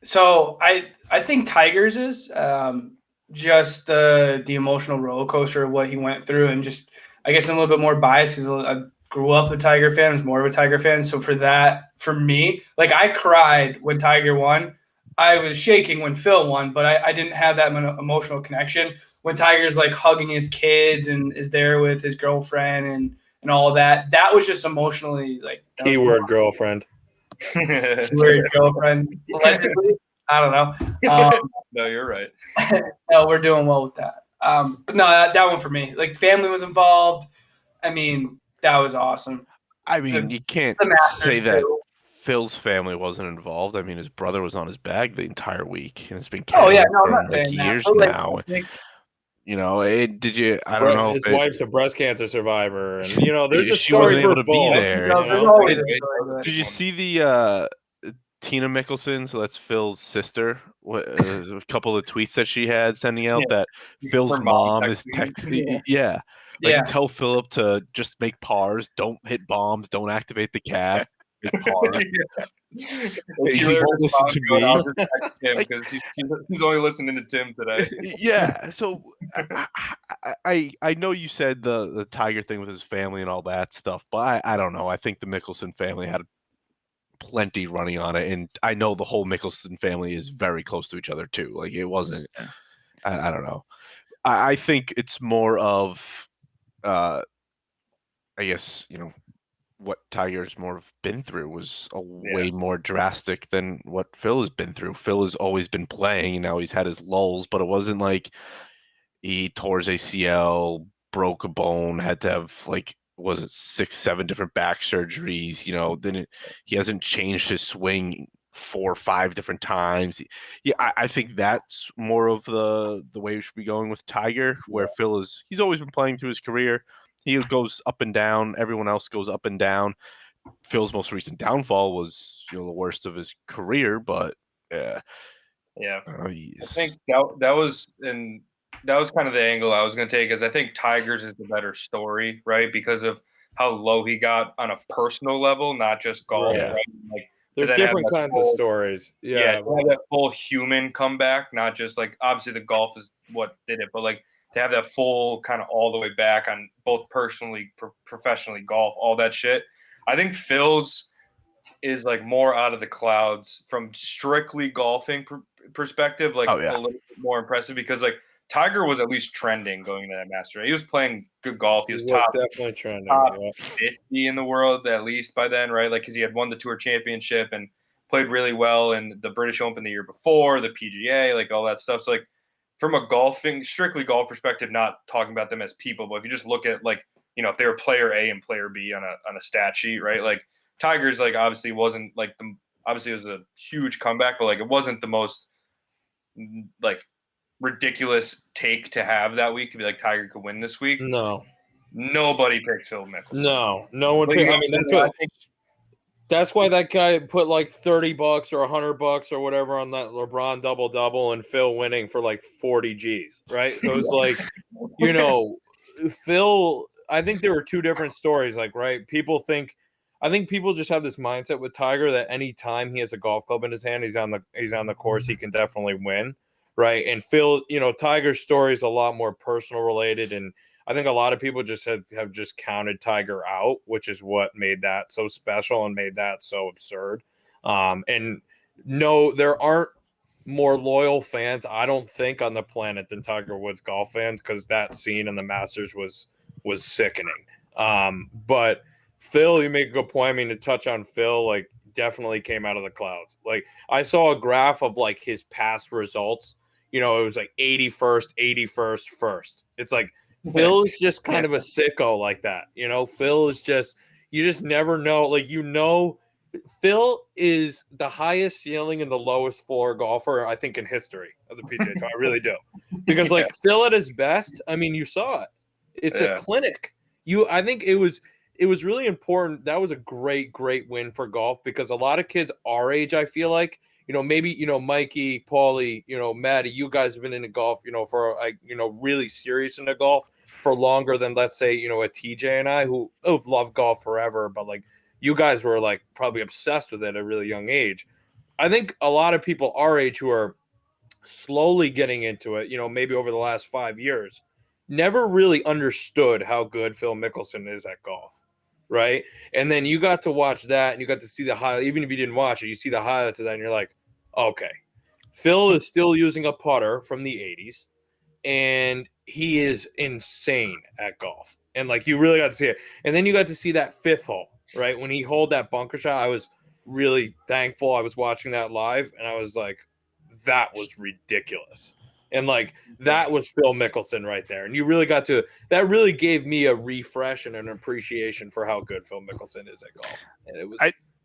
So I think Tiger's is just the emotional roller coaster of what he went through, and just, I guess I'm a little bit more biased because I grew up a Tiger fan, was more of a Tiger fan. So for me, like I cried when Tiger won. I was shaking when Phil won, but I didn't have that emotional connection. When Tiger's like hugging his kids and is there with his girlfriend and all of that, that was just emotionally like. Keyword girlfriend. Keyword girlfriend. Allegedly. I don't know. No, you're right. No, we're doing well with that. But no, that one for me. Like family was involved. I mean, that was awesome. I mean, you can't say that Phil's family wasn't involved. I mean, his brother was on his bag the entire week, and it's been for years now. Did you? I don't know. His wife's a breast cancer survivor, and there's a story for both. Did you see the Tina Mickelson? So that's Phil's sister. A couple of tweets that she had sending out that Phil's mom is texting. Yeah. Tell Philip to just make pars, don't hit bombs, don't activate the cap. Make pars. He won't listen to me because he's only listening to Tim today. Yeah, so I know you said the Tiger thing with his family and all that stuff, but I don't know. I think the Mickelson family had plenty running on it, and I know the whole Mickelson family is very close to each other too. Like it wasn't. I don't know. I think it's more of, I guess what Tiger's more have been through was a way more drastic than what Phil has been through. Phil has always been playing, now he's had his lulls, but it wasn't like he tore his ACL, broke a bone, had to have was it 6, 7 different back surgeries? Then he hasn't changed his swing 4 or 5 different times. Yeah, I think that's more of the way we should be going with Tiger, where Phil he's always been playing through his career. He goes up and down. Everyone else goes up and down. Phil's most recent downfall was, the worst of his career, but I think that was kind of the angle I was going to take. Is I think Tiger's is the better story, right? Because of how low he got on a personal level, not just golf. Right. Right? There's different kinds of stories. Yeah, to have that full human comeback, not just obviously the golf is what did it, but to have that full kind of all the way back on both personally, professionally, golf, all that shit. I think Phil's is more out of the clouds from strictly golfing perspective, a little bit more impressive because Tiger was at least trending going into that Masters. He was playing good golf. He was definitely trending. Top 50 in the world at least by then, right? Because he had won the Tour Championship and played really well in the British Open the year before, the PGA, all that stuff. So from a strictly golf perspective, not talking about them as people, but if you just look at if they were player A and player B on a stat sheet, right? Tiger's obviously wasn't obviously it was a huge comeback, but it wasn't the most ridiculous take to have that week to be Tiger could win this week. No, nobody picked Phil Mickelson. No one picked. I mean, that's why that guy put $30 or $100 or whatever on that LeBron double and Phil winning for 40 G's, right? So it's Phil. I think there were two different stories. Right, I think people just have this mindset with Tiger that any time he has a golf club in his hand, he's on the course, he can definitely win, right? And Phil, Tiger's story is a lot more personal related, and I think a lot of people just have just counted Tiger out, which is what made that so special and made that so absurd. And no, there aren't more loyal fans, I don't think, on the planet than Tiger Woods golf fans, because that scene in the Masters was sickening. But Phil, you make a good point. I mean, to touch on Phil, definitely came out of the clouds. I saw a graph of his past results. It was 81st, 81st, first. It's Phil is just kind of a sicko like that. Phil is just, you just never know. Phil is the highest ceiling and the lowest floor golfer, I think, in history of the PGA Tour. I really do. Because Phil at his best, I mean, you saw it. It's a clinic. I think it was really important. That was a great win for golf, because a lot of kids our age, I feel maybe, Mikey, Paulie, Maddie, you guys have been into golf, for really serious into golf for longer than, let's say, a TJ and I who love golf forever. But you guys were probably obsessed with it at a really young age. I think a lot of people our age who are slowly getting into it, maybe over the last 5 years, never really understood how good Phil Mickelson is at golf. Right. And then you got to watch that and you got to see the highlight. Even if you didn't watch it, you see the highlights of that and you're like, okay, Phil is still using a putter from the 80s and he is insane at golf. And you really got to see it. And then you got to see that fifth hole, right? When he holed that bunker shot, I was really thankful. I was watching that live and I was like, that was ridiculous. And that was Phil Mickelson right there. And you really that really gave me a refresh and an appreciation for how good Phil Mickelson is at golf. And it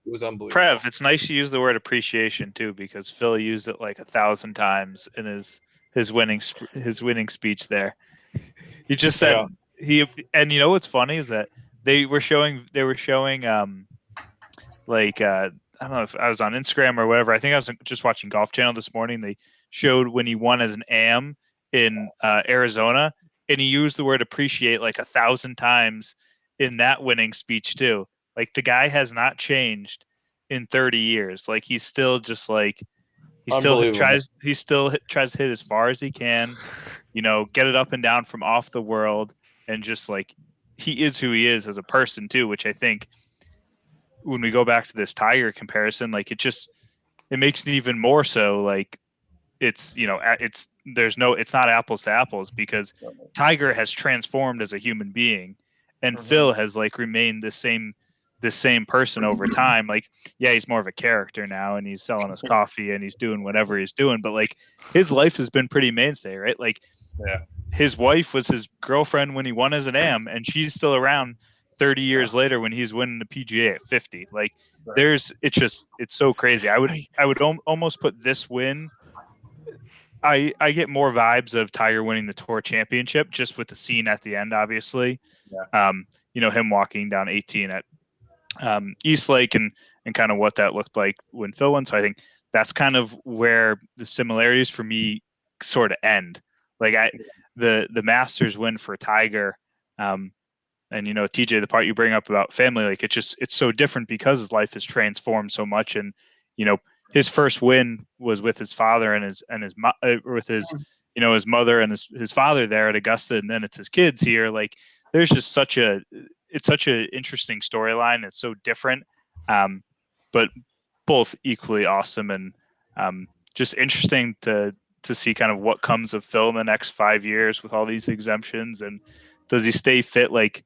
was unbelievable. Prev, it's nice you use the word appreciation too, because Phil used it 1,000 times in his winning speech there. He just said and what's funny is that they were showing I don't know if I was on Instagram or whatever. I think I was just watching Golf Channel this morning. They showed when he won as an AM in Arizona, and he used the word appreciate 1,000 times in that winning speech too. The guy has not changed in 30 years. He's still just he still tries to hit as far as he can, get it up and down from off the world, and just he is who he is as a person too, which I think when we go back to this Tiger comparison, like it makes it even more so like it's not apples to apples, because Tiger has transformed as a human being, and Phil has like remained the same person over time. Like, yeah, he's more of a character now, and he's selling his coffee and he's doing whatever he's doing, but like his life has been pretty mainstay, right? Like, his wife was his girlfriend when he won as an AM, and she's still around 30 years later when he's winning the PGA at 50. Like, it's so crazy. I would almost put this win. I get more vibes of Tiger winning the Tour Championship just with the scene at the end, obviously. Him walking down 18 at East Lake and kind of what that looked like when Phil won. So I think that's kind of where the similarities for me sort of end. Like the Masters win for Tiger, and TJ, the part you bring up about family, like it's so different because his life has transformed so much, and his first win was with his father and his mother and his father there at Augusta, and then it's his kids here. Like, there's just such an interesting storyline. It's so different, but both equally awesome, and just interesting to see kind of what comes of Phil in the next 5 years with all these exemptions, and does he stay fit? Like,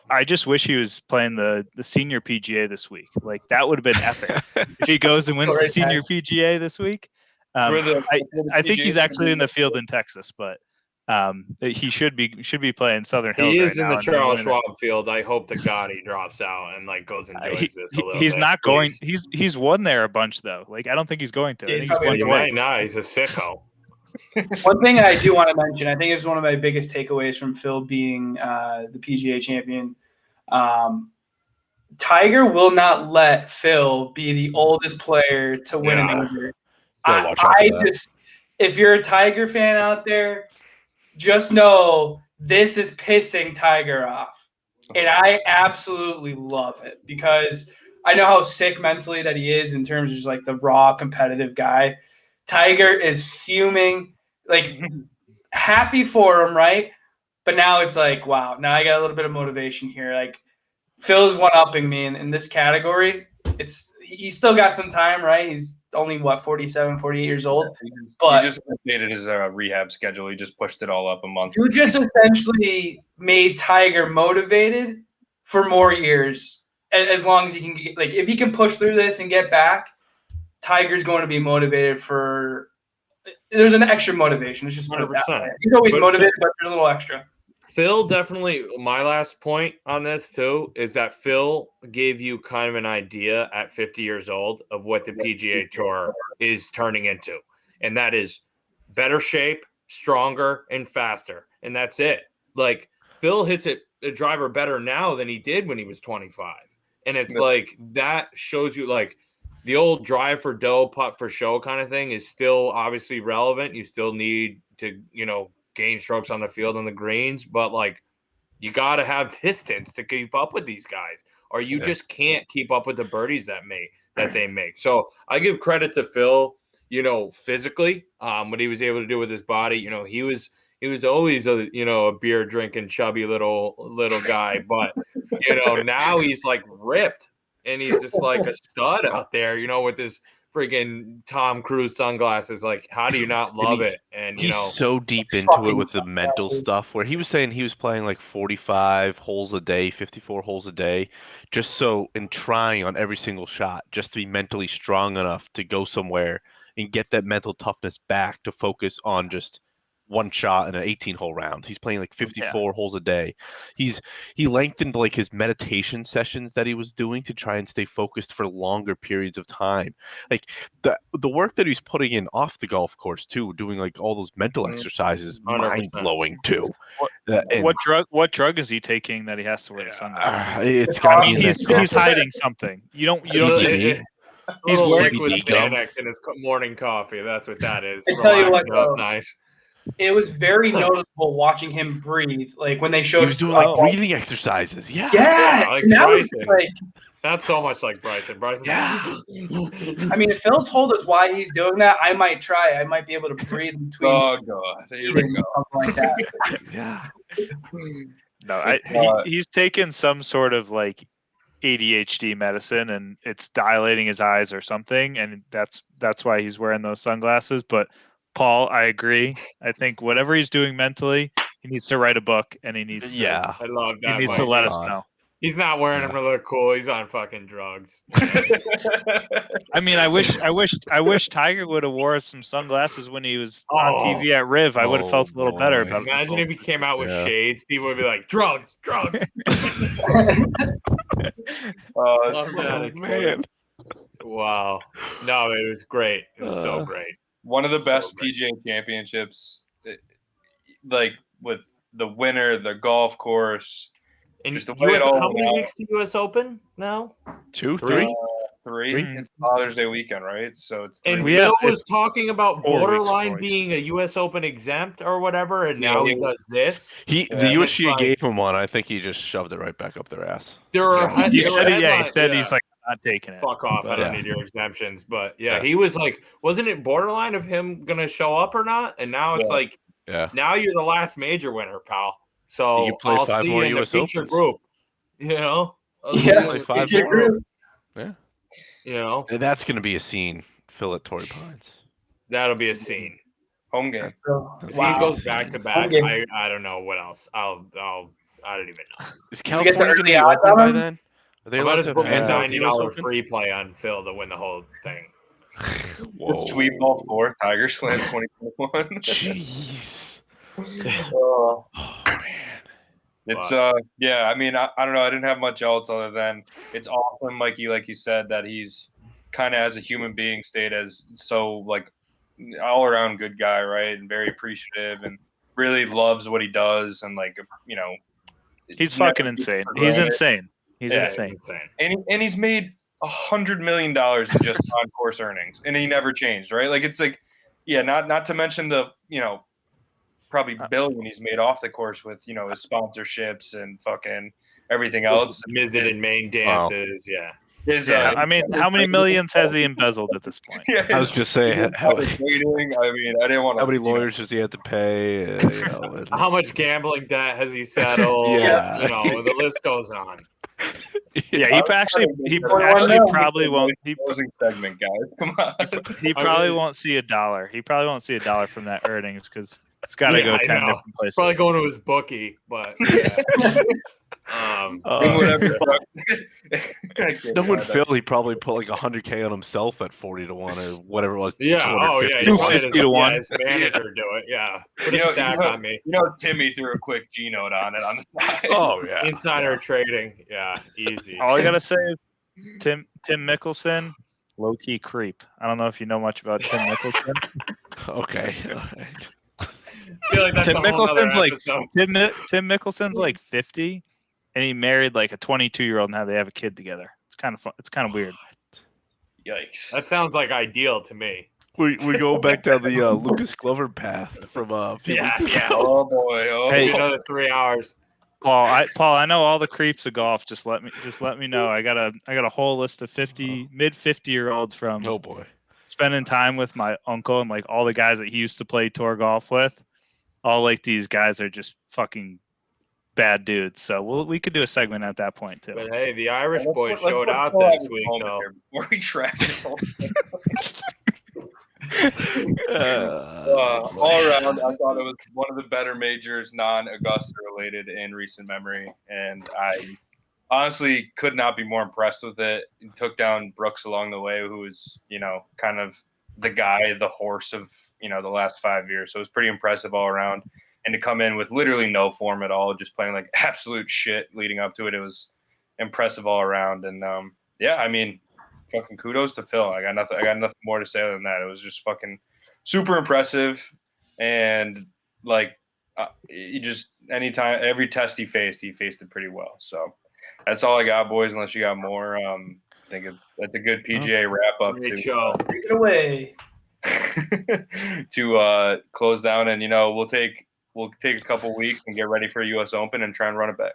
I just wish he was playing the senior PGA this week. Like, that would have been epic if he goes and wins the senior PGA this week. I think he's actually in the field in Texas, but he should be playing Southern Hills. He is right in now the Charles Schwab field. I hope to God he drops out and like goes and enjoys this a little he's bit. not going. He's won there a bunch though. Like, I don't think he's going to. I think he's won twice. Nah, he's a sicko. One thing I do want to mention, I think it's one of my biggest takeaways from Phil being the PGA champion. Tiger will not let Phil be the oldest player to win a major. If you're a Tiger fan out there, just know this is pissing Tiger off. And I absolutely love it, because I know how sick mentally that he is in terms of just like the raw competitive guy. Tiger is fuming, like happy for him, right? But now it's like, wow, now I got a little bit of motivation here. Like, Phil's one-upping me in this category. He's still got some time, right? He's only, 47, 48 years old. But he just updated his rehab schedule. He just pushed it all up a month. You just essentially made Tiger motivated for more years, as long as he can get, like, if he can push through this and get back, Tiger's going to be motivated for – there's an extra motivation. Let's just put it that way. He's always motivated, but there's a little extra. Phil definitely – my last point on this, too, is that Phil gave you kind of an idea at 50 years old of what the PGA Tour is turning into. And that is better shape, stronger, and faster. And that's it. Like, Phil hits a driver better now than he did when he was 25. And it's like that shows you, like, the old drive for dough, putt for show kind of thing is still obviously relevant. You still need to, gain strokes on the field on the greens, but like, you got to have distance to keep up with these guys, or you just can't keep up with the birdies that they make. So I give credit to Phil, physically, what he was able to do with his body. He was always a beer drinking chubby little guy, but now he's like ripped and he's just like a stud out there, with his freaking Tom Cruise sunglasses. Like, how do you not love it? And he's so deep into it with the mental stuff, where he was saying he was playing like 45 holes a day, 54 holes a day, just so, and trying on every single shot just to be mentally strong enough to go somewhere and get that mental toughness back to focus on just one shot in an 18-hole round. He's playing like 54 holes a day. He lengthened like his meditation sessions that he was doing to try and stay focused for longer periods of time. Like, the work that he's putting in off the golf course too, doing like all those mental exercises, mind blowing too. What drug is he taking that he has to wear the sunglasses? It's got to be. He's hiding something. You don't. He's wearing with Xanax in his morning coffee. That's what that is. I tell you what, nice. It was very noticeable watching him breathe. Like, when they showed, he was doing like breathing exercises. Yeah, like that Bryson. was like, not so much like Bryson. Yeah. I mean, if Phil told us why he's doing that, I might try. I might be able to breathe in between. Oh God, here we go. Something like that. Yeah. No, he's taken some sort of like ADHD medicine and it's dilating his eyes or something, and that's why he's wearing those sunglasses. But Paul, I agree. I think whatever he's doing mentally, he needs to write a book and he needs to I love he that. needs to let us God. know. He's not wearing them to look cool. He's on fucking drugs. I mean, I wish Tiger would have wore some sunglasses when he was on TV at Riv. I would have felt a little better about it. Imagine if he came out with shades. People would be like, drugs. Automatic. Man. Wow. No, it was great. It was so great. One of the best great. PGA Championships, like with the winner, the golf course. And Just the way it US, all how went many out. weeks to US Open now? 2, 3? 3? 3. It's Father's Day weekend, right? So it's 3 And weeks. Phil was talking about 4 weeks, borderline 4 weeks. being a U.S. Open exempt or whatever, and now he does this. The and it's USGA like- gave him one. I think he just shoved it right back up their ass. There are He there were said, he headlines- said he's like not taking it. fuck off. I don't Yeah. need your exemptions. But Yeah. he was like, wasn't it borderline of him gonna show up or not? And now it's like, now you're the last major winner, pal. So You play I'll 5 see more you in the US feature Opens. group. You know, Play 5 PGA more. group. Yeah. You know, And that's going to be a scene. Phil at Torrey Pines. that'll be a scene. Home game. If Wow. he goes back to back, Home game. I don't know what else. I don't even know. Is you get the California going to early be odds open on by him? then? Are they I might allowed as to well put fans out the US $90 Open? free play on Phil to win the whole thing. Whoa. Sweet ball 4, Tiger Slam 2021. Jeez. Oh, Oh, man. it's I mean, I don't know. I didn't have much else other than it's awesome, Mikey, like you said, that he's kind of as a human being stayed as so like all around good guy, right? And very appreciative and really loves what he does and like He's never fucking takes insane. for He's granted. insane. He's Yeah, insane. And he's made $100 million in just on course earnings, and he never changed, right? Like it's like, not to mention the probably billion he's made off the course with his sponsorships and fucking everything else. Visit and main dances, I mean, how many millions has he embezzled at this point? I was going to say, how trading. I mean, I didn't want to. many lawyers does he have to pay? How much gambling debt has he settled? Yeah. The list goes on. Yeah, he probably won't. Closing segment, guys. Come on. He probably won't see a dollar. He probably won't see a dollar from that earnings because it's got to go 10 different places. Probably going to his bookie, but knowing Phil, he probably put like $100K on himself at 40 to 1 or whatever it was. Yeah, 250 he to 1. 50 to 1. His manager do it. Yeah, put a stack on me. Timmy threw a quick G note on it on the side. Oh yeah, Insider trading. Yeah, easy. All I gotta say is Tim Mickelson, low key creep. I don't know if you know much about Tim Mickelson. Okay. I feel like that's Tim a whole nother Mickelson's like episode. Tim Mickelson's like 50, and he married like a 22-year-old. Now they have a kid together. It's kind of fun. It's kind of weird. Yikes! That sounds like ideal to me. We go back down the Lucas Glover path from a few weeks ago. Oh boy! Oh, Hey, boy. Another 3 hours. Paul, I know all the creeps of golf. Just let me know. I got a whole list of mid 50-year-olds from Oh boy. spending time with my uncle and like all the guys that he used to play tour golf with. All like these guys are just fucking bad dudes. So we could do a segment at that point too. But hey, the Irish boys Let's showed out pull this his week, moment though. here before we trash this whole thing. All around, I thought it was one of the better majors, non-Augusta related in recent memory, and I honestly could not be more impressed with it. He took down Brooks along the way, who was, kind of the guy, the horse of, the last 5 years. So it was pretty impressive all around. And to come in with literally no form at all, just playing like absolute shit leading up to it, it was impressive all around. And I mean, fucking kudos to Phil. I got nothing more to say other than that. It was just fucking super impressive. And like, every test he faced it pretty well. So that's all I got, boys. Unless you got more, I think that's a good PGA wrap up. Great show. Take it away. To close down, and we'll take a couple weeks and get ready for a U.S. Open and try and run it back.